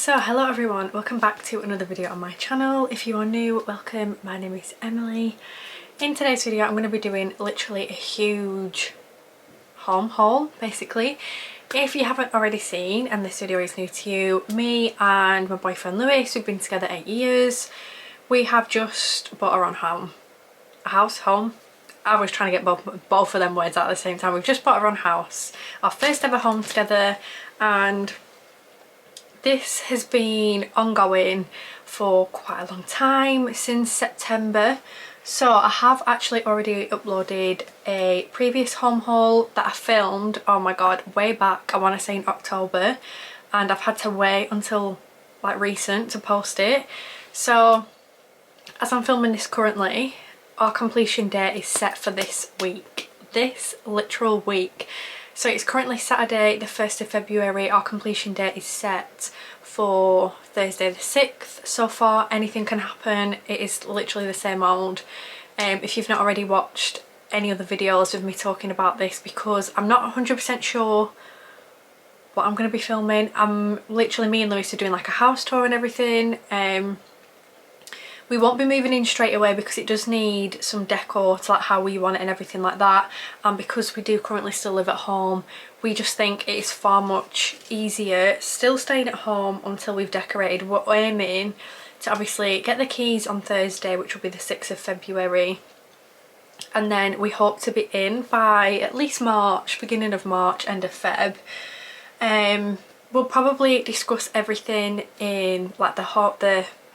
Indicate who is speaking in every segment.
Speaker 1: So hello everyone, welcome back to another video on my channel. If you are new, welcome. My name is Emily. In today's video I'm going to be doing literally a huge home haul basically. If you haven't already seen and this video is new to you, me and my boyfriend Lewis, we've been together 8 years. We have just bought our own home. Home. I was trying to get both of them words out at the same time. We've just bought our own house, our first ever home together, and this has been ongoing for quite a long time, since September. So I have actually already uploaded a previous home haul that I filmed, oh my god, way back, I want to say in October, and I've had to wait until like recent to post it. So as I'm filming this currently, our completion date is set for this week, this literal week. So it's currently Saturday the 1st of February, our completion date is set for Thursday the 6th. So far anything can happen, it is literally the same old. If you've not already watched any other videos of me talking about this, because I'm not 100% sure what I'm going to be filming. I'm literally, me and Lewis are doing like a house tour and everything. We won't be moving in straight away because it does need some decor to like how we want it and everything like that, and because we do currently still live at home, we just think it is far much easier still staying at home until we've decorated. We're aiming to obviously get the keys on Thursday, which will be the 6th of February, and then we hope to be in by at least March, beginning of March, end of Feb. We'll probably discuss everything in like the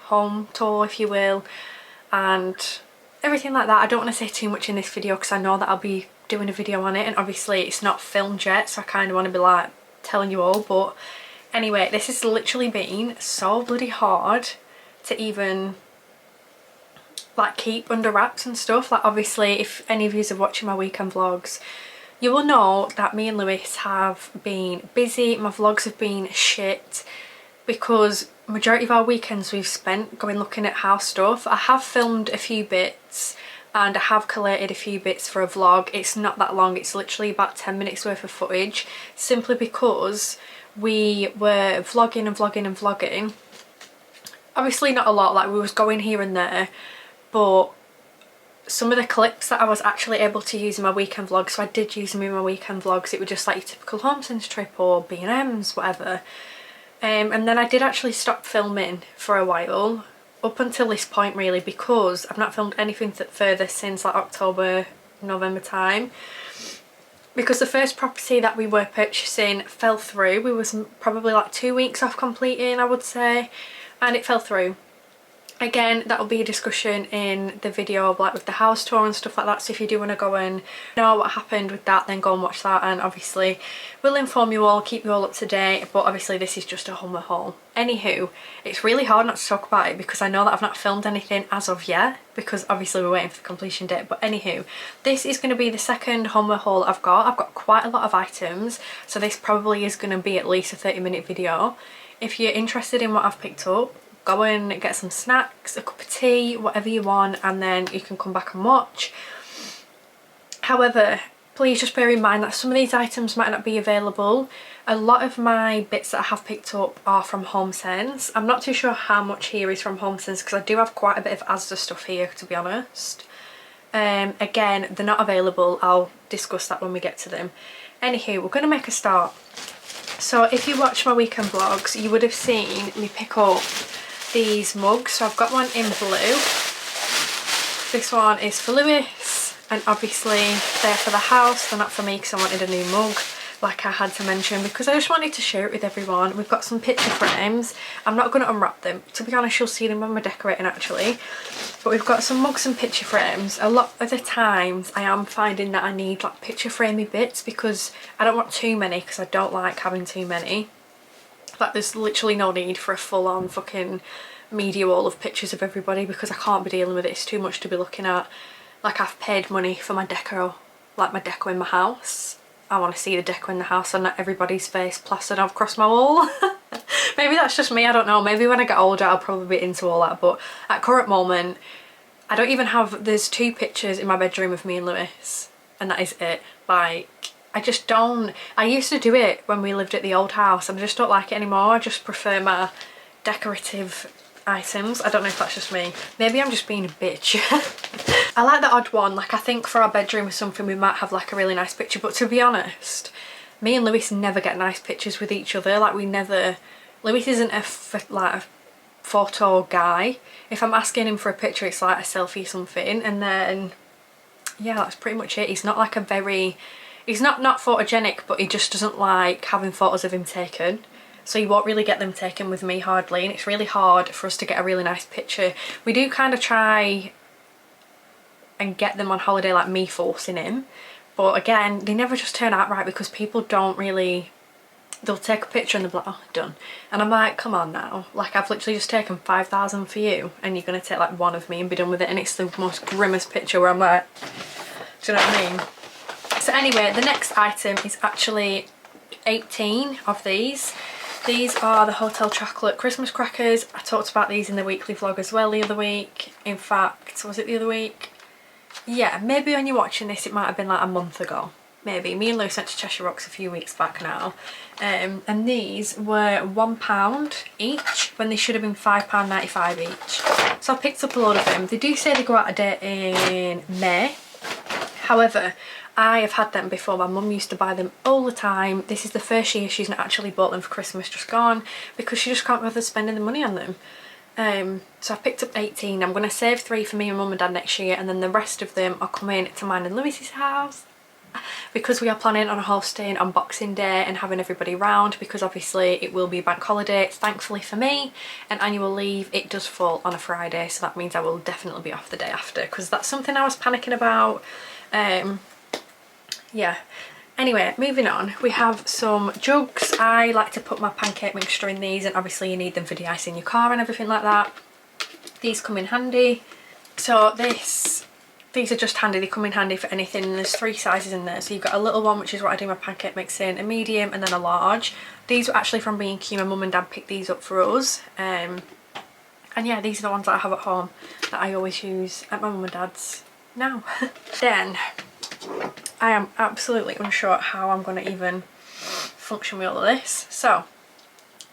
Speaker 1: home tour, if you will, and everything like that. I don't want to say too much in this video because I know that I'll be doing a video on it, and obviously it's not filmed yet, so I kind of want to be like telling you all. But anyway, this has literally been so bloody hard to even like keep under wraps and stuff. Like obviously if any of you are watching my weekend vlogs, you will know that me and Lewis have been busy. My vlogs have been shit because majority of our weekends we've spent going looking at house stuff. I have filmed a few bits and I have collated a few bits for a vlog. It's not that long, it's literally about 10 minutes worth of footage, simply because we were vlogging and vlogging and vlogging. Obviously not a lot, like we was going here and there, but some of the clips that I was actually able to use in my weekend vlogs, so I did use them in my weekend vlogs, it was just like your typical HOMESense trip or B&Ms, whatever. And then I did actually stop filming for a while, up until this point really, because I've not filmed anything further since like October, November time, because the first property that we were purchasing fell through. We was probably like 2 weeks off completing, I would say, and it fell through. Again, that will be a discussion in the video of like with the house tour and stuff like that, so if you do want to go and know what happened with that, then go and watch that, and obviously we'll inform you all, keep you all up to date. But obviously this is just a HOMEWARE haul. Anywho, it's really hard not to talk about it because I know that I've not filmed anything as of yet, because obviously we're waiting for the completion date. But anywho, this is going to be the second HOMEWARE haul I've got quite a lot of items, so this probably is going to be at least a 30-minute video. If you're interested in what I've picked up, go and get some snacks, a cup of tea, whatever you want, and then you can come back and watch. However, please just bear in mind that some of these items might not be available. A lot of my bits that I have picked up are from HOMESense. I'm not too sure how much here is from HOMESense because I do have quite a bit of Asda stuff here, to be honest. Again, they're not available, I'll discuss that when we get to them. Anywho, we're going to make a start. So if you watch my weekend vlogs, you would have seen me pick up these mugs. So I've got one in blue, this one is for Lewis, and obviously they're for the house, they're not for me because I wanted a new mug, like I had to mention, because I just wanted to share it with everyone. We've got some picture frames, I'm not going to unwrap them, to be honest you'll see them when we're decorating actually, but we've got some mugs and picture frames. A lot of the times I am finding that I need like picture framey bits because I don't want too many, because I don't like having too many. Like there's literally no need for a full-on fucking media wall of pictures of everybody, because I can't be dealing with it, it's too much to be looking at. Like I've paid money for my decor, like my decor in my house. I want to see the decor in the house and not everybody's face plastered across my wall. Maybe that's just me, I don't know, maybe when I get older I'll probably be into all that, but at current moment I don't even have, there's 2 pictures in my bedroom of me and Lewis, and that is it. Like I just don't, I used to do it when we lived at the old house and I just don't like it anymore. I just prefer my decorative items. I don't know if that's just me. Maybe I'm just being a bitch. I like the odd one. Like, I think for our bedroom or something we might have like a really nice picture, but to be honest, me and Lewis never get nice pictures with each other. Like, we never... Lewis isn't a photo guy. If I'm asking him for a picture, it's like a selfie or something, and then yeah, that's pretty much it. He's not like a very... He's not photogenic, but he just doesn't like having photos of him taken. So you won't really get them taken with me hardly, and it's really hard for us to get a really nice picture. We do kind of try and get them on holiday, like me forcing him, but again, they never just turn out right because people don't really... They'll take a picture and they'll be like, oh, done. And I'm like, come on now. Like, I've literally just taken 5,000 for you and you're going to take like one of me and be done with it, and it's the most grimmest picture where I'm like, do you know what I mean? So anyway, the next item is actually 18 of these. These are the Hotel Chocolate Christmas crackers. I talked about these in the weekly vlog as well the other week. In fact, was it the other week? Yeah, maybe when you're watching this it might have been like a month ago. Maybe. Me and Lewis went to Cheshire Rocks a few weeks back now. And these were £1 each when they should have been £5.95 each. So I picked up a load of them. They do say they go out of date in May. However, I have had them before. My mum used to buy them all the time. This is the first year she's not actually bought them for Christmas, just gone, because she just can't bother spending the money on them. So I picked up 18. I'm going to save 3 for me and mum and dad next year, and then the rest of them are coming to mine and Lewis's house, because we are planning on hosting on Boxing Day and having everybody round, because obviously it will be a bank holiday. Thankfully for me, and annual leave, it does fall on a Friday, so that means I will definitely be off the day after, because that's something I was panicking about. Yeah, anyway, moving on, we have some jugs. I like to put my pancake mixture in these, and obviously you need them for de-icing your car and everything like that. These come in handy. So these are just handy, they come in handy for anything, and there's 3 sizes in there. So you've got a little one, which is what I do my pancake mix in, a medium, and then a large. These were actually from B&Q. My mum and dad picked these up for us, and yeah, these are the ones that I have at home that I always use at my mum and dad's now. Then I am absolutely unsure how I'm going to even function with all of this. So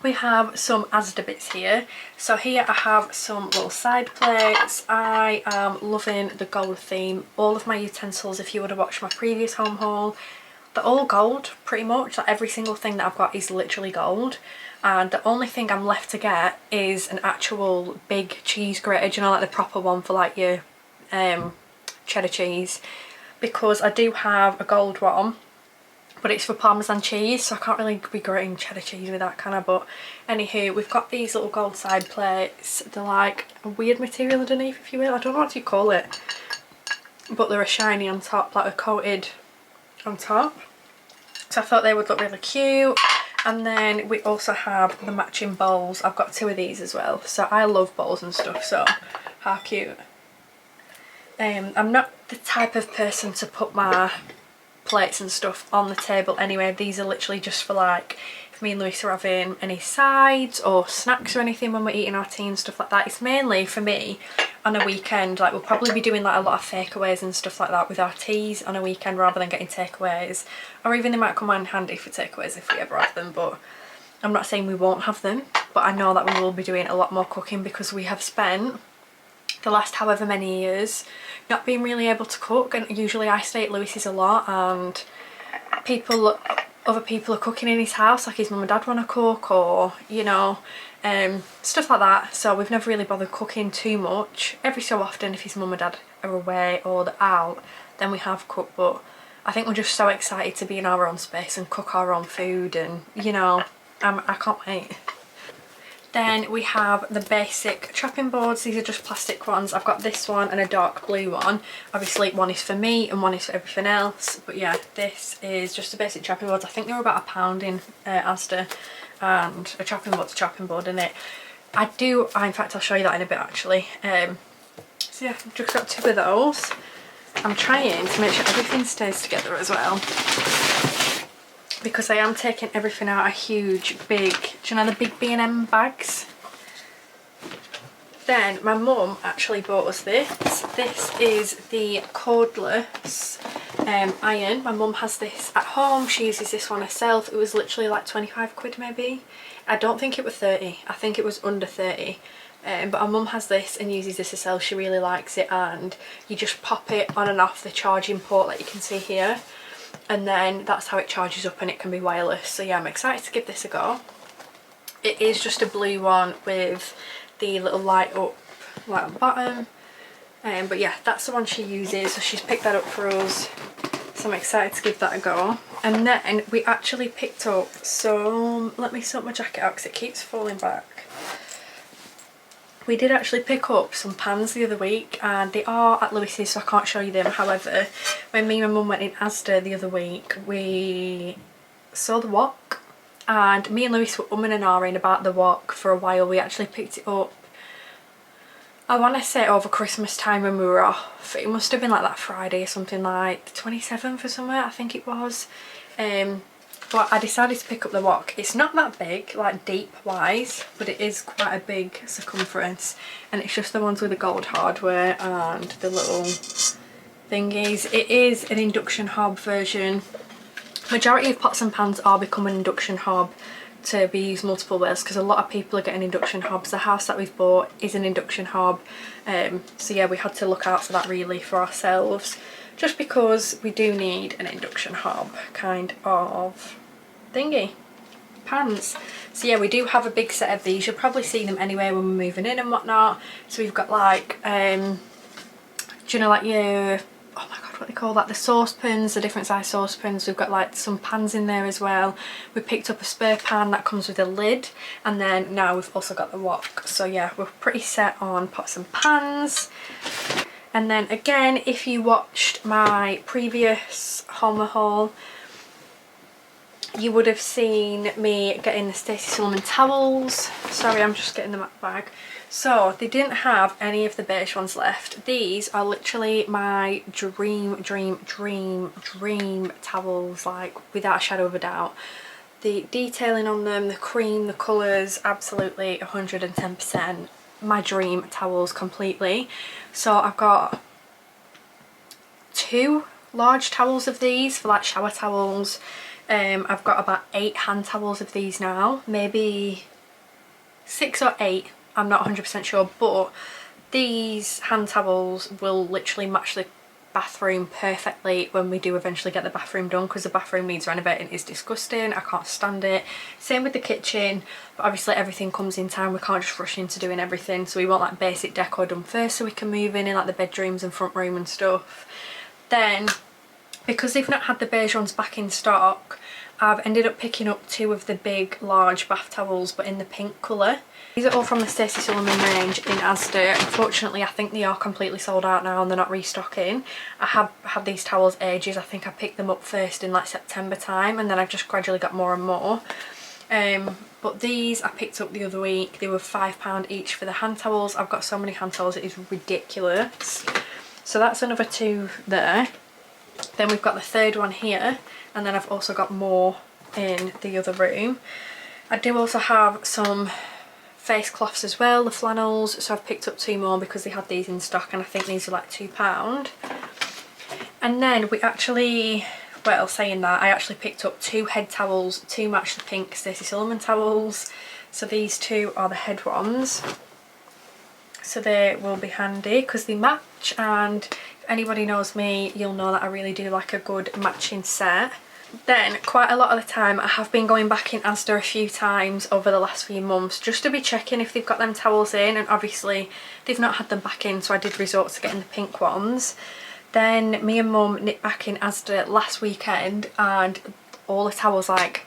Speaker 1: we have some Asda bits here. So here I have some little side plates. I am loving the gold theme. All of my utensils, if you would have watched my previous home haul, they're all gold pretty much. Like, every single thing that I've got is literally gold. And the only thing I'm left to get is an actual big cheese grater, you know, like the proper one for like your cheddar cheese, because I do have a gold one, but it's for Parmesan cheese, so I can't really be grating cheddar cheese with that, can I? But anywho, we've got these little gold side plates. They're like a weird material underneath, if you will. I don't know what you call it, but they're a shiny on top, like a coated on top. So I thought they would look really cute. And then we also have the matching bowls. I've got 2 of these as well. So I love bowls and stuff, so how cute. I'm not the type of person to put my plates and stuff on the table anyway. These are literally just for like if me and Lewis are having any sides or snacks or anything when we're eating our tea and stuff like that. It's mainly for me on a weekend. Like, we'll probably be doing like a lot of takeaways and stuff like that with our teas on a weekend rather than getting takeaways, or even they might come in handy for takeaways if we ever have them. But I'm not saying we won't have them, but I know that we will be doing a lot more cooking because we have spent the last however many years not being really able to cook, and usually I stay at Lewis's a lot, and other people are cooking in his house, like his mum and dad want to cook, or you know, stuff like that. So we've never really bothered cooking too much. Every so often, if his mum and dad are away or they're out, then we have cooked, but I think we're just so excited to be in our own space and cook our own food, and you know, I can't wait. Then we have the basic chopping boards. These are just plastic ones. I've got this one and a dark blue one. Obviously one is for me and one is for everything else. But yeah, this is just a basic chopping board. I think they were about £1 in Asda, and a chopping board's a chopping board in it. In fact I'll show you that in a bit actually. So yeah, I've just got 2 of those. I'm trying to make sure everything stays together as well, because I am taking everything out a huge big, do you know the big B&M bags? Then my mum actually bought us this. This is the cordless iron. My mum has this at home, she uses this one herself. It was literally like 25 quid maybe. I don't think it was 30, I think it was under 30. But our mum has this and uses this herself, she really likes it, and you just pop it on and off the charging port like you can see here, and then that's how it charges up and it can be wireless. So yeah, I'm excited to give this a go. It is just a blue one with the little light up light on the bottom, but yeah, that's the one she uses, so she's picked that up for us, so I'm excited to give that a go. And then we actually picked up some, let me sort my jacket out because it keeps falling back. We did actually pick up some pans the other week, and they are at Lewis's, so I can't show you them. However, when me and my mum went in Asda the other week, we saw the wok, and me and Lewis were umming and ahhing about the wok for a while. We actually picked it up, I want to say over Christmas time when we were off. It must have been like that Friday or something, like the 27th or somewhere, I think it was. But I decided to pick up the wok. It's not that big, like deep wise, but it is quite a big circumference, and it's just the ones with the gold hardware and the little thingies. It is an induction hob version. Majority of pots and pans are becoming induction hob to be used multiple ways, because a lot of people are getting induction hobs. The house that we've bought is an induction hob, so yeah, we had to look out for that really for ourselves, just because we do need an induction hob kind of thingy pans. So yeah, we do have a big set of these. You'll probably see them anyway when we're moving in and whatnot. So we've got like do you know, like your, oh my god, what they call that, the saucepans, the different size saucepans. We've got like some pans in there as well. We picked up a spare pan that comes with a lid, and then now we've also got the wok. So yeah, we're pretty set on pots and pans. And then again, if you watched my previous HOMEWARE haul, you would have seen me getting the Stacey Solomon towels. Sorry, I'm just getting the MAC bag. So they didn't have any of the beige ones left. These are literally my dream towels, like without a shadow of a doubt. The detailing on them, the cream, the colours, absolutely 110%. My dream towels completely. So I've got 2 large towels of these for like shower towels. I've got about 8 hand towels of these now, maybe 6 or 8, I'm not 100% sure, but these hand towels will literally match the bathroom perfectly when we do eventually get the bathroom done, because the bathroom needs renovating. It's disgusting, I can't stand it. Same with the kitchen, but obviously everything comes in time, we can't just rush into doing everything, so we want like basic decor done first so we can move in like the bedrooms and front room and stuff. Then, because they've not had the beige ones back in stock, I've ended up picking up 2 of the big large bath towels, but in the pink colour. These are all from the Stacey Solomon range in Asda. Unfortunately, I think they are completely sold out now and they're not restocking. I have had these towels ages. I think I picked them up first in like September time, and then I've just gradually got more and more. But these I picked up the other week. They were £5 each for the hand towels. I've got so many hand towels, it is ridiculous. So that's another 2 there. Then we've got the 3rd one here, and then I've also got more in the other room. I do also have some face cloths as well, the flannels, so I've picked up 2 more because they had these in stock, and I think these are like £2. And then we actually, well, saying that, I actually picked up 2 head towels to match the pink Stacey Solomon towels. So these 2 are the head ones, so they will be handy because they match, and if anybody knows me, you'll know that I really do like a good matching set. Then quite a lot of the time I have been going back in Asda a few times over the last few months just to be checking if they've got them towels in, and obviously they've not had them back in, so I did resort to getting the pink ones. Then me and mum nipped back in Asda last weekend, and all the towels, like,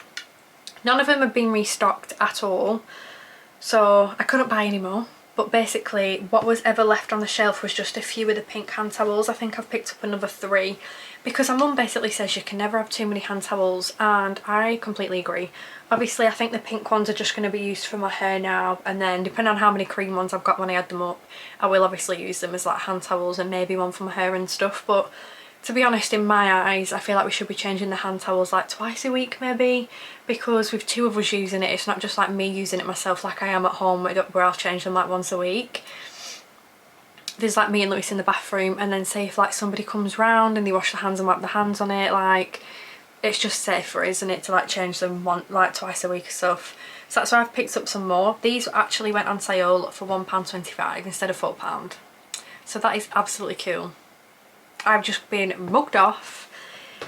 Speaker 1: none of them have been restocked at all, so I couldn't buy any more. But basically what was ever left on the shelf was just a few of the pink hand towels. I think I've picked up another 3 because my mum basically says you can never have too many hand towels, and I completely agree. Obviously I think the pink ones are just going to be used for my hair now, and then depending on how many cream ones I've got when I add them up, I will obviously use them as like hand towels and maybe one for my hair and stuff. But to be honest, in my eyes, I feel like we should be changing the hand towels like twice a week maybe, because with 2 of us using it, it's not just like me using it myself like I am at home where I'll change them like once a week. there's like me and Lewis in the bathroom, and then say if like somebody comes round and they wash their hands and wipe their hands on it, like it's just safer, isn't it, to like change them twice a week or stuff. So that's why I've picked up some more. These actually went on sale for £1.25 instead of £4. So that is absolutely cool. I've just been mugged off.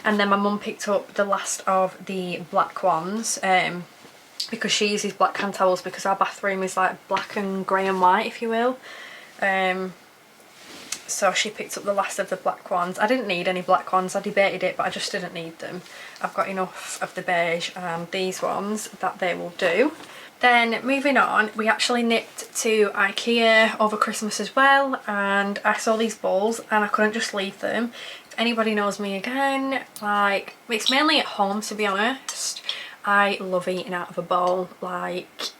Speaker 1: And then my mum picked up the last of the black ones because she uses black hand towels because our bathroom is like black and grey and white, if you will. So she picked up the last of the black ones. I didn't need any black ones, I debated it, but I just didn't need them. I've got enough of the beige and these ones that they will do. Then moving on, we actually nipped to IKEA over Christmas as well, and I saw these bowls and I couldn't just leave them. If anybody knows me again, like, it's mainly at home, to be honest. I love eating out of a bowl. Like,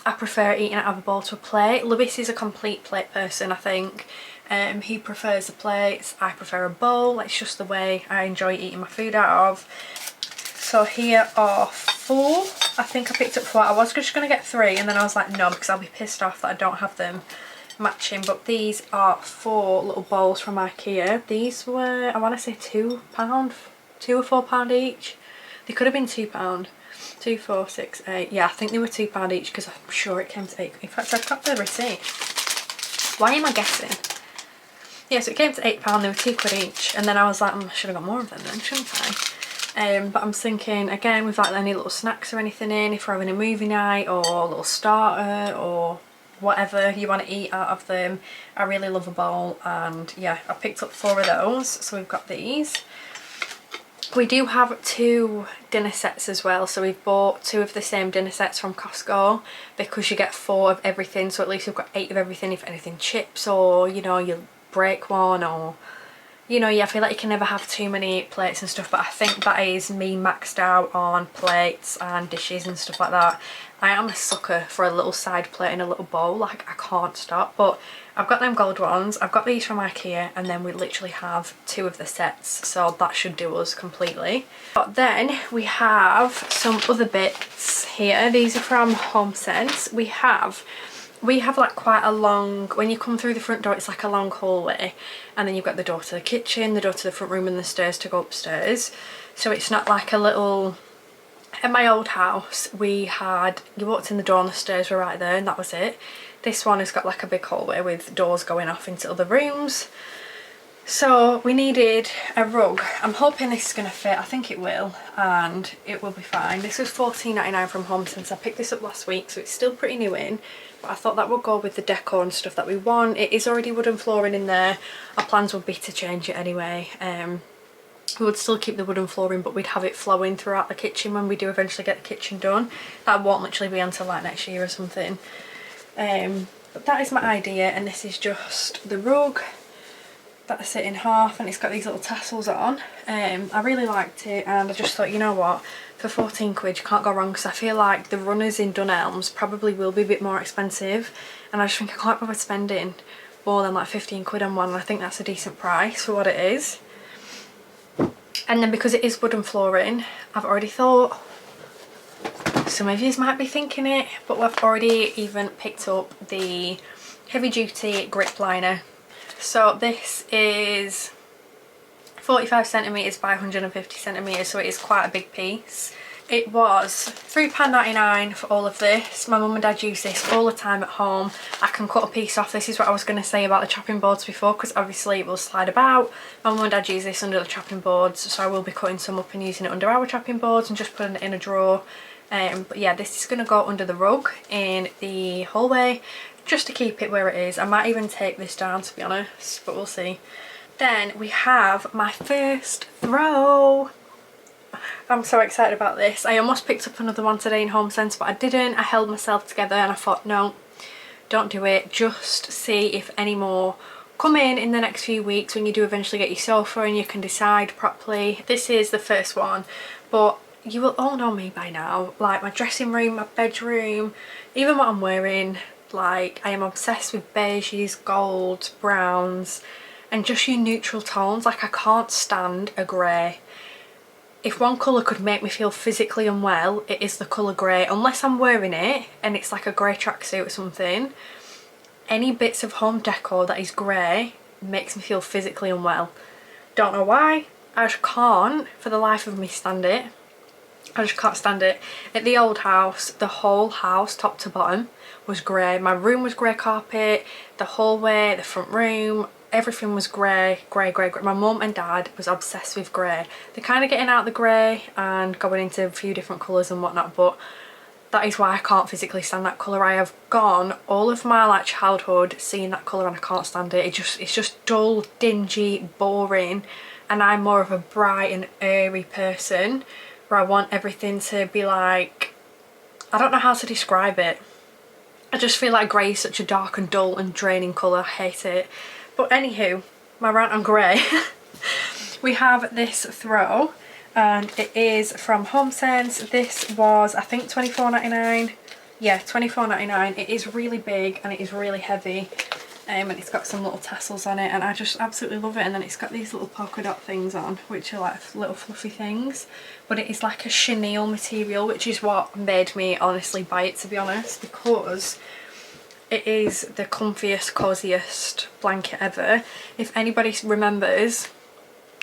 Speaker 1: I prefer eating out of a bowl to a plate. Lewis is a complete plate person, I think. He prefers the plates, I prefer a bowl. It's just the way I enjoy eating my food out of. So here are 4. I think I picked up 4. I was just going to get 3 and then I was like no, because I'll be pissed off that I don't have them matching. But these are 4 little bowls from IKEA. These were, I want to say £2, £2 or £4 each. They could have been £2. 2, 4, 6, 8. Yeah, I think they were £2 each because I'm sure it came to 8. In fact, I've got the receipt. Why am I guessing? Yeah, so it came to £8, they were £2 each, and then I was like, I should have got more of them then, shouldn't I? But I'm thinking, again, with like any little snacks or anything in, if we're having a movie night or a little starter or whatever you want to eat out of them, I really love a bowl. And yeah, I picked up 4 of those, so we've got these. We do have 2 dinner sets as well, so we've bought 2 of the same dinner sets from Costco because you get 4 of everything, so at least we've got 8 of everything if anything chips or, you know, you break one, or you know, yeah, I feel like you can never have too many plates and stuff, but I think that is me maxed out on plates and dishes and stuff like that. I am a sucker for a little side plate and a little bowl, like I can't stop. But I've got them gold ones, I've got these from IKEA, and then we literally have 2 of the sets, so that should do us completely. But then we have some other bits here. These are from HomeSense. We have like quite a long, when you come through the front door, it's like a long hallway, and then you've got the door to the kitchen, the door to the front room, and the stairs to go upstairs. So it's not like a little, at my old house we had, you walked in the door and the stairs were right there and that was it. This one has got like a big hallway with doors going off into other rooms. So we needed a rug. I'm hoping this is going to fit. I think it will, and it will be fine. This was £14.99 from HomeSense. I picked this up last week, so it's still pretty new in, but I thought that would go with the decor and stuff that we want. It is already wooden flooring in there. Our plans would be to change it anyway. We would still keep the wooden flooring, but we'd have it flowing throughout the kitchen when we do eventually get the kitchen done. That won't literally be until like next year or something. But that is my idea, and this is just the rug that's it in half, and it's got these little tassels on. I really liked it, and I just thought, you know what, for 14 quid you can't go wrong, because I feel like the runners in Dunelms probably will be a bit more expensive, and I just think I can't bother spending more than like 15 quid on one, and I think that's a decent price for what it is. And then because it is wooden flooring, I've already thought, some of you might be thinking it, but we've already even picked up the heavy duty grip liner. So this is 45 centimetres by 150 centimetres, so it is quite a big piece. It was £3.99 for all of this. My mum and dad use this all the time at home. I can cut a piece off. This is what I was going to say about the chopping boards before, because obviously it will slide about. My mum and dad use this under the chopping boards, so I will be cutting some up and using it under our chopping boards and just putting it in a drawer. But yeah, this is going to go under the rug in the hallway, just to keep it where it is. I might even take this down, to be honest, but we'll see. Then we have my first throw. I'm so excited about this. I almost picked up another one today in HomeSense, but I didn't. I held myself together and I thought, no, don't do it. Just see if any more come in the next few weeks when you do eventually get your sofa and you can decide properly. This is the first one, but you will all know me by now. Like my dressing room, my bedroom, even what I'm wearing. Like, I am obsessed with beiges, golds, browns, and just your neutral tones. Like, I can't stand a grey. If one colour could make me feel physically unwell, it is the colour grey. Unless I'm wearing it and it's like a grey tracksuit or something, any bits of home decor that is grey makes me feel physically unwell. Don't know why, I just can't for the life of me stand it. I just can't stand it. At the old house, the whole house top to bottom was grey. My room was grey carpet, the hallway, the front room, everything was grey, grey, grey, grey. My mum and dad was obsessed with grey. They're kind of getting out the grey and going into a few different colours and whatnot, but that is why I can't physically stand that colour. I have gone all of my like childhood seeing that colour and I can't stand it. It's just dull, dingy, boring, and I'm more of a bright and airy person where I want everything to be like, I don't know how to describe it. I just feel like grey is such a dark and dull and draining colour. I hate it. But anywho, my rant on grey. We have this throw and it is from HomeSense. This was I think £24.99. Yeah, £24.99. It is really big and it is really heavy, and it's got some little tassels on it and I just absolutely love it. And then it's got these little polka dot things on, which are like little fluffy things, but it is like a chenille material, which is what made me honestly buy it, to be honest, because it is the comfiest, coziest blanket ever. If anybody remembers,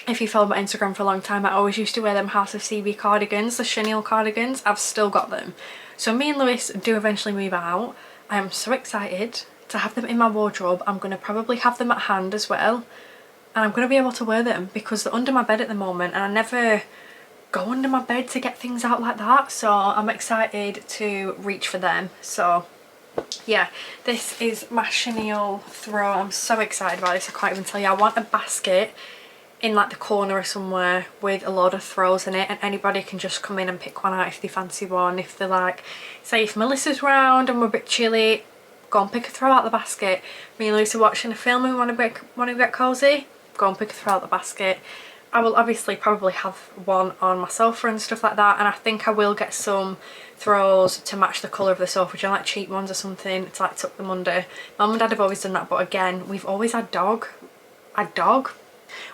Speaker 1: if you follow my Instagram for a long time, I always used to wear them House of CB cardigans, the chenille cardigans. I've still got them. So me and Lewis do eventually move out. I am so excited to have them in my wardrobe. I'm going to probably have them at hand as well, and I'm going to be able to wear them because they're under my bed at the moment and I never go under my bed to get things out like that, so I'm excited to reach for them. So yeah, this is my chenille throw. I'm so excited about this, I can't even tell you. I want a basket in like the corner or somewhere with a load of throws in it, and anybody can just come in and pick one out if they fancy one. If they're like, say if Melissa's round and we're a bit chilly, go and pick a throw out the basket. Me and Lucy watching a film and want to get cosy, go and pick a throw out the basket. I will obviously probably have one on my sofa and stuff like that, and I think I will get some throws to match the colour of the sofa, which are like cheap ones or something to like tuck them under. Mum and Dad have always done that, but again, we've always had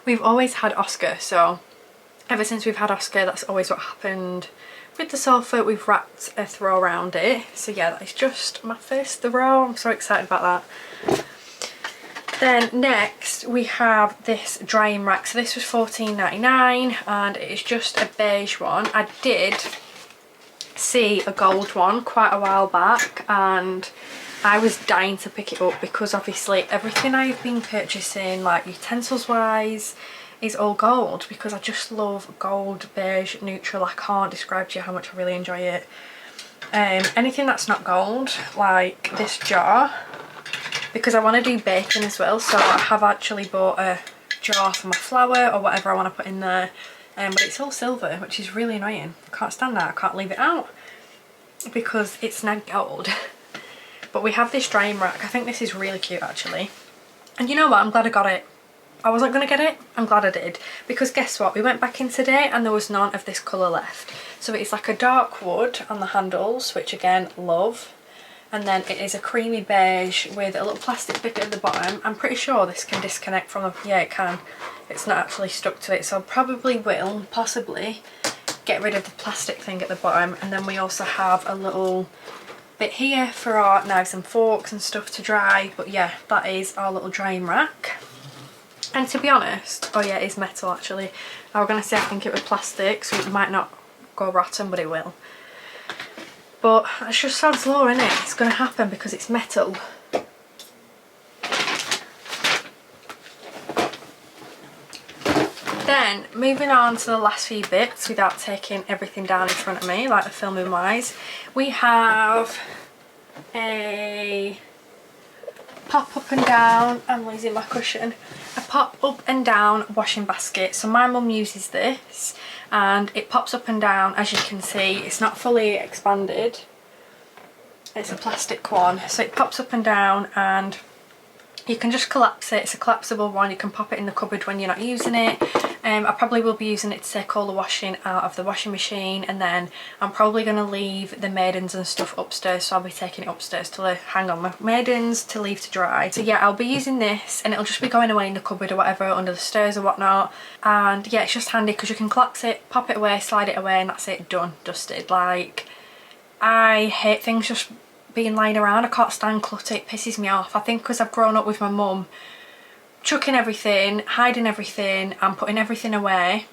Speaker 1: we've always had Oscar, so ever since we've had Oscar, that's always what happened with the sofa. We've wrapped a throw around it. So yeah, that is just my first throw. I'm so excited about that. Then next we have this drying rack. So this was £14.99 and it is just a beige one. I did see a gold one quite a while back and I was dying to pick it up because obviously everything I've been purchasing, like utensils wise, is all gold because I just love gold, beige, neutral. I can't describe to you how much I really enjoy it. Anything that's not gold, like this jar, because I want to do baking as well, so I have actually bought a jar for my flour or whatever I want to put in there, but it's all silver, which is really annoying. I can't stand that. I can't leave it out because it's not gold. But we have this drying rack. I think this is really cute actually, and you know what, I'm glad I got it. I wasn't going to get it, I'm glad I did, because guess what, we went back in today and there was none of this colour left. So it's like a dark wood on the handles, which again, love, and then it is a creamy beige with a little plastic bit at the bottom. I'm pretty sure this can disconnect from the, yeah it can, it's not actually stuck to it, so I probably will possibly get rid of the plastic thing at the bottom. And then we also have a little bit here for our knives and forks and stuff to dry. But yeah, that is our little drying rack. And to be honest, oh yeah, it is metal actually. I was going to say I think it was plastic, so it might not go rotten, but it will. But it's just sod's law, isn't it? It's going to happen because it's metal. Then, moving on to the last few bits without taking everything down in front of me, like the filming wise, we have a pop up and down, I'm losing my cushion, a pop up and down washing basket. So my mum uses this and it pops up and down, as you can see. It's not fully expanded, it's a plastic one, so it pops up and down and you can just collapse it. It's a collapsible one, you can pop it in the cupboard when you're not using it. I probably will be using it to take all the washing out of the washing machine, and then I'm probably going to leave the maidens and stuff upstairs, so I'll be taking it upstairs to hang on my maidens to leave to dry. So yeah, I'll be using this and it'll just be going away in the cupboard or whatever, under the stairs or whatnot. And yeah, it's just handy because you can collapse it, pop it away, slide it away, and that's it, done, dusted. Like, I hate things just being lying around. I can't stand clutter, it pisses me off. I think because I've grown up with my mum chucking everything, hiding everything and putting everything away,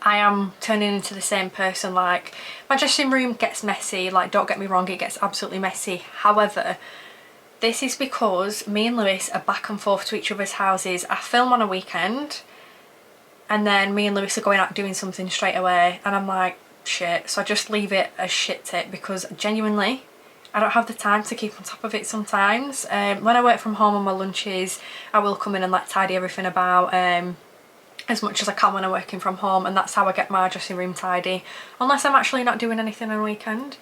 Speaker 1: I am turning into the same person. Like, my dressing room gets messy, like, don't get me wrong, it gets absolutely messy. However, this is because me and Lewis are back and forth to each other's houses. I film on a weekend and then me and Lewis are going out doing something straight away and I'm like, shit. So I just leave it as shit tip because genuinely I don't have the time to keep on top of it sometimes. When I work from home on my lunches, I will come in and like tidy everything about as much as I can when I'm working from home, and that's how I get my dressing room tidy, unless I'm actually not doing anything on a weekend.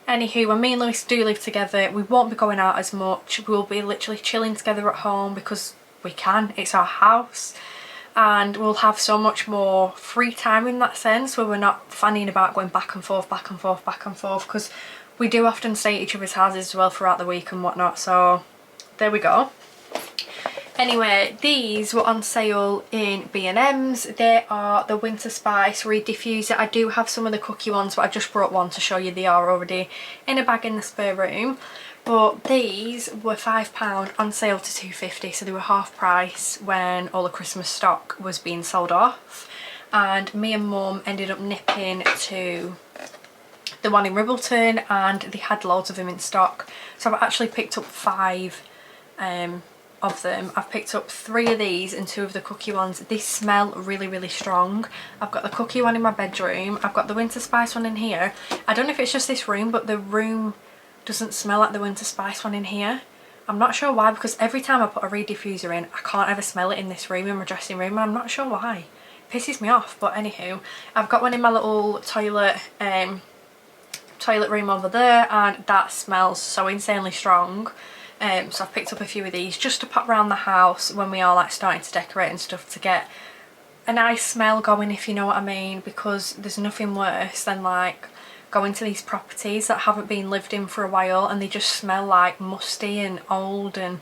Speaker 1: Anywho, when me and Lewis do live together, we won't be going out as much. We'll be literally chilling together at home because we can, it's our house, and we'll have so much more free time in that sense, where we're not fanning about going back and forth, back and forth, back and forth, because we do often stay at each other's houses as well throughout the week and whatnot. So there we go. Anyway, these were on sale in B&M's. They are the Winter Spice Reed Diffuser. I do have some of the cookie ones, but I just brought one to show you they are already in a bag in the spare room. But these were £5 on sale to £2.50, so they were half price when all the Christmas stock was being sold off. And me and Mum ended up nipping to the one in Ribbleton and they had loads of them in stock. So I've actually picked up 5 of them. I've picked up 3 of these and 2 of the cookie ones. They smell really, really strong. I've got the cookie one in my bedroom. I've got the Winter Spice one in here. I don't know if it's just this room, but the room doesn't smell like the Winter Spice one in here. I'm not sure why, because every time I put a Reed diffuser in, I can't ever smell it in this room, in my dressing room, and I'm not sure why. It pisses me off. But anywho, I've got one in my little toilet room over there, and that smells so insanely strong. So I've picked up a few of these just to pop around the house when we are like starting to decorate and stuff, to get a nice smell going, if you know what I mean, because there's nothing worse than like going to these properties that haven't been lived in for a while and they just smell like musty and old, and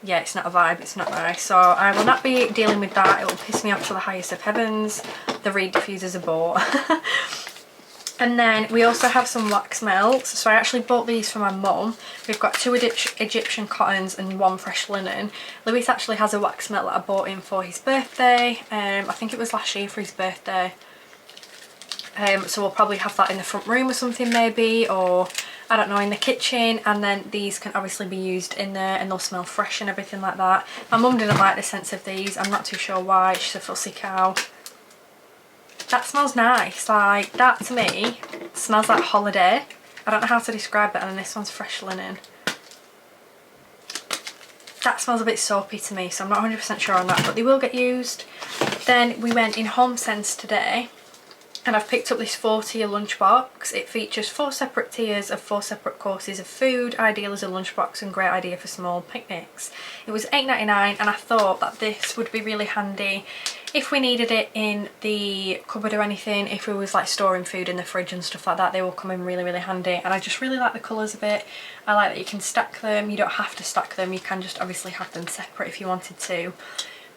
Speaker 1: yeah, it's not a vibe, it's not nice. So I will not be dealing with that. It will piss me off to the highest of heavens. The Reed diffusers are bought. And then we also have some wax melts. So I actually bought these for my mum. We've got 2 Egyptian cottons and 1 fresh linen. Lewis actually has a wax melt that I bought him for his birthday. I think it was last year for his birthday. So we'll probably have that in the front room or something maybe, or I don't know, in the kitchen. And then these can obviously be used in there and they'll smell fresh and everything like that. My mum didn't like the scent of these. I'm not too sure why. She's a fussy cow. That smells nice. Like, that to me smells like holiday. I don't know how to describe that. And this one's fresh linen. That smells a bit soapy to me, so I'm not 100% sure on that, but they will get used. Then we went in HomeSense today, and I've picked up this 4-tier lunchbox. It features 4 separate tiers of 4 separate courses of food, ideal as a lunchbox and great idea for small picnics. It was £8.99, and I thought that this would be really handy if we needed it in the cupboard or anything. If we was like storing food in the fridge and stuff like that, they will come in really, really handy. And I just really like the colours of it. I like that you can stack them. You don't have to stack them, you can just obviously have them separate if you wanted to.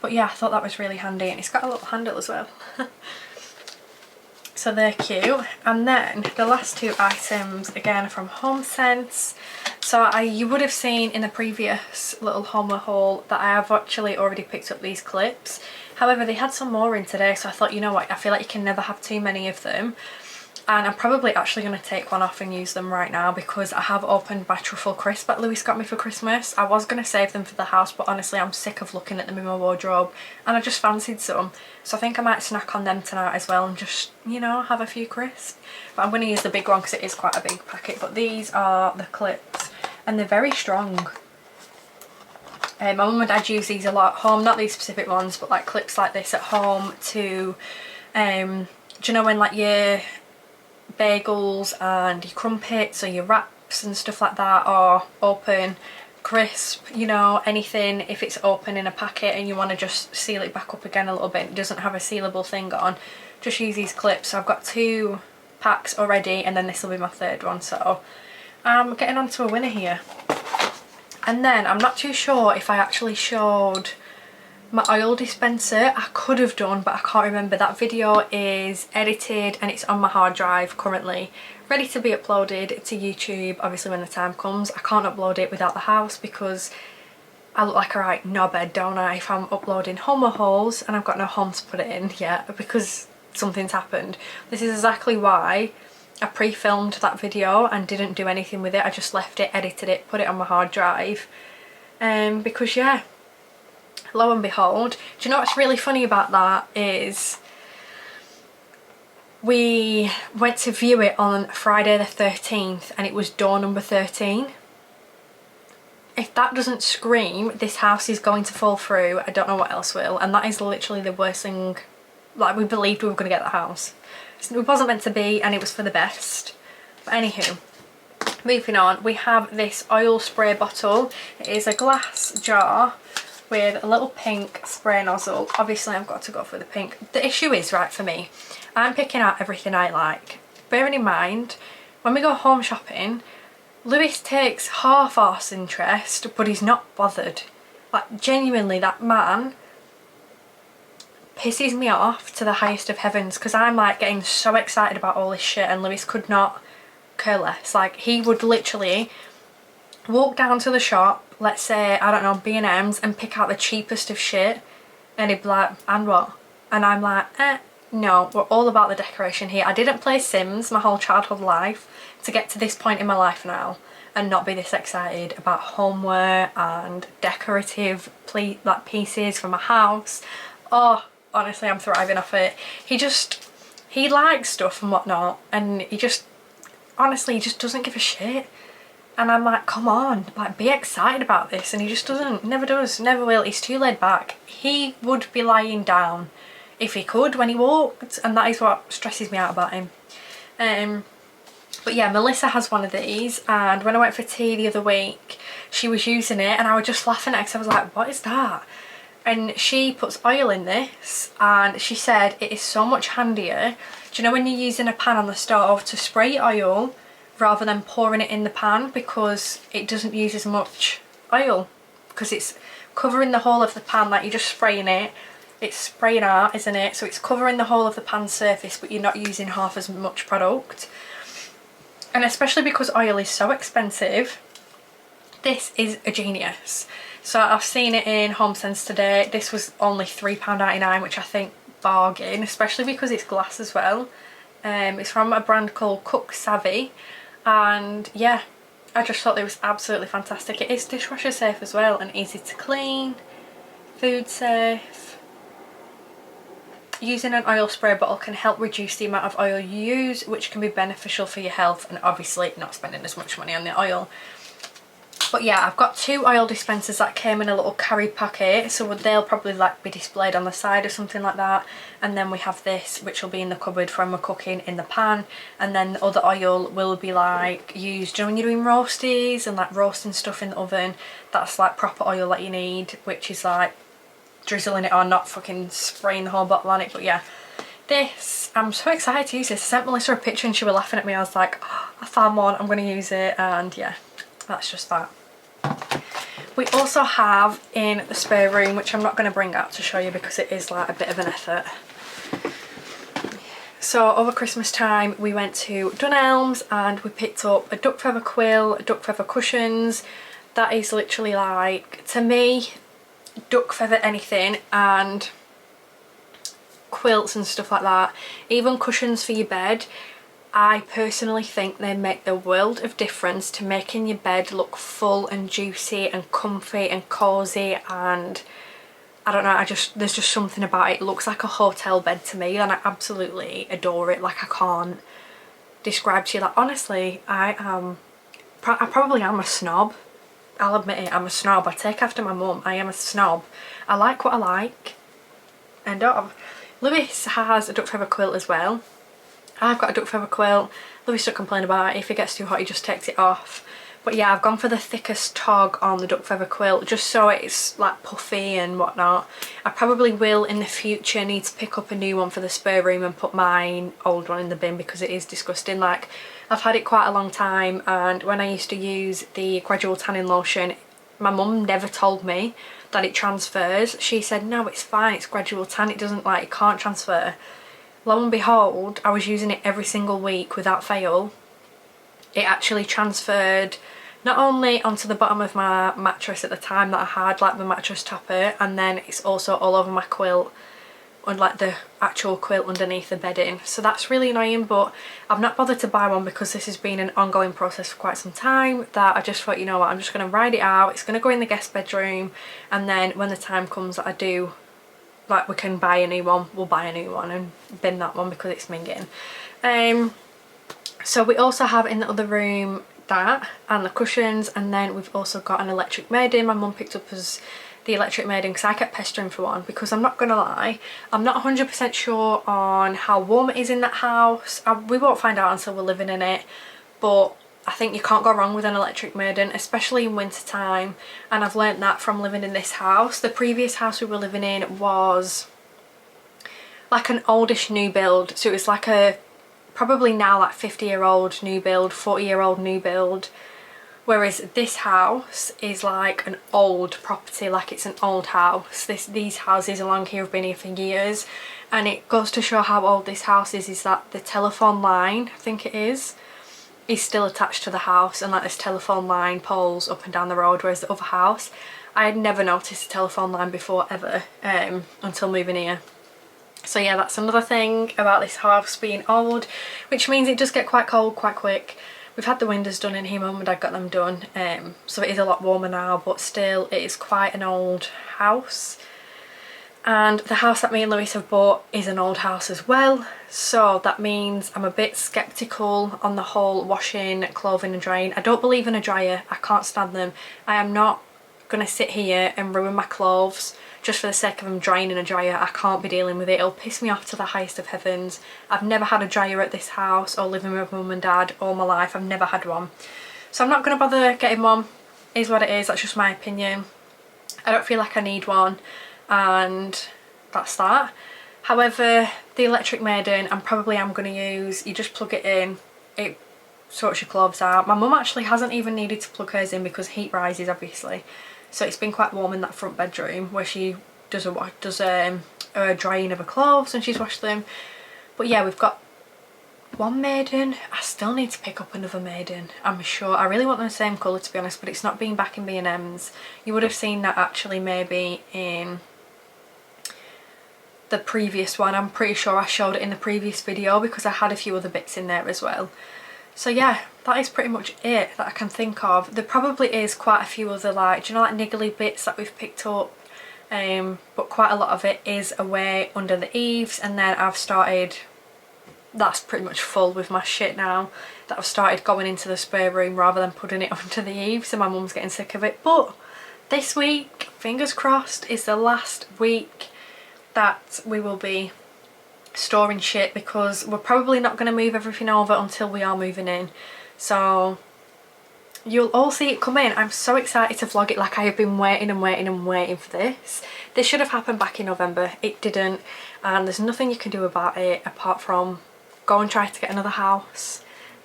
Speaker 1: But yeah, I thought that was really handy, and it's got a little handle as well. So they're cute. And then the last 2 items, again from HomeSense. So you would have seen in the previous little HOMEWARE haul that I have actually already picked up these clips. However, they had some more in today, so I thought, you know what, I feel like you can never have too many of them. And I'm probably actually going to take one off and use them right now, because I have opened my truffle crisp that Lewis got me for Christmas. I was going to save them for the house, but honestly I'm sick of looking at them in my wardrobe and I just fancied some. So I think I might snack on them tonight as well and just, you know, have a few crisps. But I'm going to use the big one because it is quite a big packet. But these are the clips and they're very strong. My mum and dad use these a lot at home, not these specific ones, but like clips like this at home to, do you know when like your bagels and your crumpets or your wraps and stuff like that are open, crisp, you know, anything, if it's open in a packet and you want to just seal it back up again a little bit, it doesn't have a sealable thing on, just use these clips. So I've got 2 packs already, and then this will be my 3rd one, so I'm getting on to a winner here. And then I'm not too sure if I actually showed My oil dispenser I could have done, but I can't remember. That video is edited and it's on my hard drive currently, ready to be uploaded to YouTube, obviously when the time comes. I can't upload it without the house because I look like a right knobhead, don't I, if I'm uploading HOMEWARE hauls and I've got no home to put it in yet because something's happened. This is exactly why I pre-filmed that video and didn't do anything with it. I just left it, edited it, put it on my hard drive. Because yeah, lo and behold, do you know what's really funny about that is we went to view it on Friday the 13th and it was door number 13. If that doesn't scream this house is going to fall through, I don't know what else will. And that is literally the worst thing. Like, we believed we were going to get the house. It wasn't meant to be and it was for the best. But anywho, moving on, we have this oil spray bottle. It is a glass jar with a little pink spray nozzle. Obviously I've got to go for the pink. The issue is, right, for me, I'm picking out everything I like. Bearing in mind, when we go home shopping, Lewis takes half-arse interest, but he's not bothered. Like, genuinely, that man pisses me off to the highest of heavens because I'm like getting so excited about all this shit and Lewis could not care less. Like, he would literally walk down to the shop, let's say, I don't know, B&M's, and pick out the cheapest of shit and he'd be like, and what? And I'm like, no, we're all about the decoration here. I didn't play Sims my whole childhood life to get to this point in my life now and not be this excited about homeware and decorative like pieces for my house. Oh, honestly, I'm thriving off it. He likes stuff and whatnot, and he just, honestly, he just doesn't give a shit. And I'm like, come on, like, be excited about this. And he just doesn't, never does, never will. He's too laid back. He would be lying down if he could when he walked, and that is what stresses me out about him. But yeah, Melissa has one of these, and when I went for tea the other week, she was using it and I was just laughing at her because I was like, what is that? And she puts oil in this and she said it is so much handier. Do you know when you're using a pan on the stove to spray oil rather than pouring it in the pan, because it doesn't use as much oil because it's covering the whole of the pan, like you're just spraying it. It's spraying out, isn't it? So it's covering the whole of the pan surface, but you're not using half as much product. And especially because oil is so expensive, this is a genius. So I've seen it in HomeSense today. This was only £3.99, which I think bargain, especially because it's glass as well. It's from a brand called Cook Savvy, and yeah, I just thought it was absolutely fantastic. It is dishwasher safe as well and easy to clean, food safe. Using an oil spray bottle can help reduce the amount of oil you use, which can be beneficial for your health and obviously not spending as much money on the oil. But yeah, I've got 2 oil dispensers that came in a little carry packet, so they'll probably like be displayed on the side or something like that. And then we have this, which will be in the cupboard from my cooking in the pan, and then the other oil will be like used, you know, when you're doing roasties and like roasting stuff in the oven. That's like proper oil that you need, which is like drizzling it on, not fucking spraying the whole bottle on it. But yeah, this, I'm so excited to use this. I sent Melissa a picture and she was laughing at me. I was like, oh, I found one, I'm going to use it. And yeah, that's just that. We also have in the spare room, which I'm not going to bring out to show you because it is like a bit of an effort. So over Christmas time we went to Dunelm's and we picked up a duck feather quill, duck feather cushions. That is literally like, to me, duck feather anything, and quilts and stuff like that, even cushions for your bed. I personally think they make the world of difference to making your bed look full and juicy and comfy and cozy, and I don't know, there's just something about it. It looks like a hotel bed to me and I absolutely adore it. Like, I can't describe to you, like, honestly, I probably am a snob. I'll admit it, I'm a snob. I take after my mum. I am a snob. I like what I like. End of. Lewis has a duck feather quilt as well. I've got a duck feather quilt. Lewis don't complain about it. If it gets too hot, he just takes it off. But yeah, I've gone for the thickest tog on the duck feather quilt just so it's like puffy and whatnot. I probably will in the future need to pick up a new one for the spare room and put my old one in the bin because it is disgusting. Like, I've had it quite a long time, and when I used to use the gradual tanning lotion, my mum never told me that it transfers. She said no, it's fine, it's gradual tan, it doesn't, like, it can't transfer. Lo and behold, I was using it every single week without fail. It actually transferred not only onto the bottom of my mattress at the time that I had, like the mattress topper, and then it's also all over my quilt, on like the actual quilt underneath the bedding. So that's really annoying, but I've not bothered to buy one because this has been an ongoing process for quite some time, that I just thought, you know what, I'm just going to ride it out. It's going to go in the guest bedroom, and then when the time comes that I do, like, we can buy a new one, we'll buy a new one and bin that one because it's minging. So we also have in the other room that and the cushions, and then we've also got an electric maiden. My mum picked up as the electric maiden because I kept pestering for one, because I'm not gonna lie, I'm not 100% sure on how warm it is in that house. We won't find out until we're living in it, but I think you can't go wrong with an electric maiden, especially in winter time, and I've learnt that from living in this house. The previous house we were living in was like an oldish new build, so it was like a probably now like 50-year-old new build, 40-year-old new build, whereas this house is like an old property, like it's an old house. These houses along here have been here for years, and it goes to show how old this house is that the telephone line, I think it is still attached to the house, and like this telephone line poles up and down the road, whereas the other house, I had never noticed a telephone line before ever, until moving here. So yeah, that's another thing about this house being old, which means it does get quite cold quite quick. We've had the windows done in here, Mum and Dad got them done, so it is a lot warmer now, but still it is quite an old house. And the house that me and Lewis have bought is an old house as well, so that means I'm a bit sceptical on the whole washing, clothing and drying. I don't believe in a dryer, I can't stand them. I am not going to sit here and ruin my clothes just for the sake of them drying in a dryer. I can't be dealing with it, it'll piss me off to the highest of heavens. I've never had a dryer at this house or living with Mum and Dad all my life, I've never had one. So I'm not going to bother getting one, is what it is, that's just my opinion. I don't feel like I need one, and that's that. However, the electric maiden I'm probably am going to use. You just plug it in, it sorts your clothes out. My mum actually hasn't even needed to plug hers in because heat rises obviously, so it's been quite warm in that front bedroom where she does a drying of her clothes and she's washed them. But yeah, we've got one maiden. I still need to pick up another maiden, I'm sure. I really want them the same colour, to be honest, but it's not been back in B&M's. You would have seen that actually maybe in the previous one. I'm pretty sure I showed it in the previous video because I had a few other bits in there as well. So yeah, that is pretty much it that I can think of. There probably is quite a few other, like, do you know, like niggly bits that we've picked up, but quite a lot of it is away under the eaves, and then I've started, that's pretty much full with my shit now, that I've started going into the spare room rather than putting it onto the eaves, and my mum's getting sick of it. But this week, fingers crossed, is the last week that we will be storing shit, because we're probably not going to move everything over until we are moving in. So you'll all see it come in. I'm so excited to vlog it. Like, I have been waiting and waiting and waiting for this. This should have happened back in November. It didn't, and there's nothing you can do about it apart from go and try to get another house.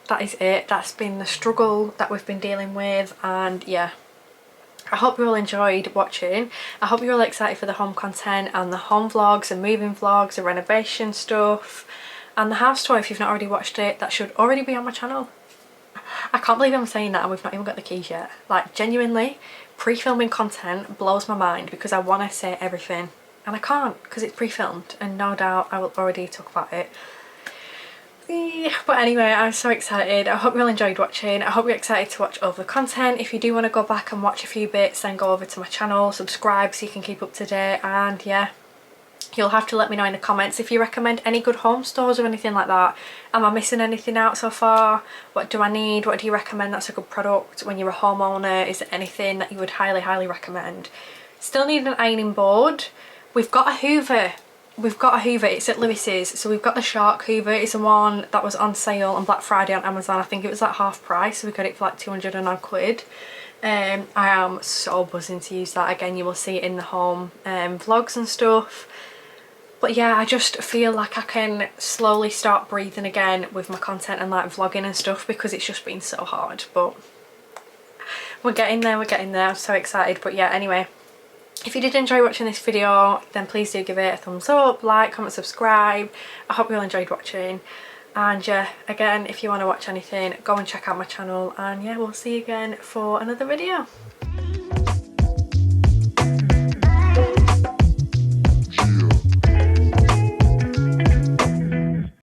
Speaker 1: That is it. That's been the struggle that we've been dealing with, and yeah, I hope you all enjoyed watching. I hope you're all excited for the home content and the home vlogs and moving vlogs and renovation stuff and the house tour. If you've not already watched it, that should already be on my channel. I can't believe I'm saying that and we've not even got the keys yet. Like, genuinely, pre-filming content blows my mind because I want to say everything and I can't because it's pre-filmed, and no doubt I will already talk about it. But anyway, I'm so excited. I hope you all enjoyed watching. I hope you're excited to watch all the content. If you do want to go back and watch a few bits, then go over to my channel, subscribe so you can keep up to date, and yeah, you'll have to let me know in the comments if you recommend any good home stores or anything like that. Am I missing anything out so far? What do I need? What do you recommend that's a good product when you're a homeowner? Is there anything that you would highly recommend? Still need an ironing board. We've got a Hoover. It's at Lewis's, so we've got the Shark Hoover. It's the one that was on sale on Black Friday on Amazon. I think it was like half price, so we got it for like 200 and odd quid. I am so buzzing to use that. Again, you will see it in the home vlogs and stuff. But yeah, I just feel like I can slowly start breathing again with my content and like vlogging and stuff, because it's just been so hard. But we're getting there, I'm so excited. But yeah, anyway, if you did enjoy watching this video, then please do give it a thumbs up, like, comment, subscribe. I hope you all enjoyed watching. And yeah, again, if you want to watch anything, go and check out my channel. And yeah, we'll see you again for another video.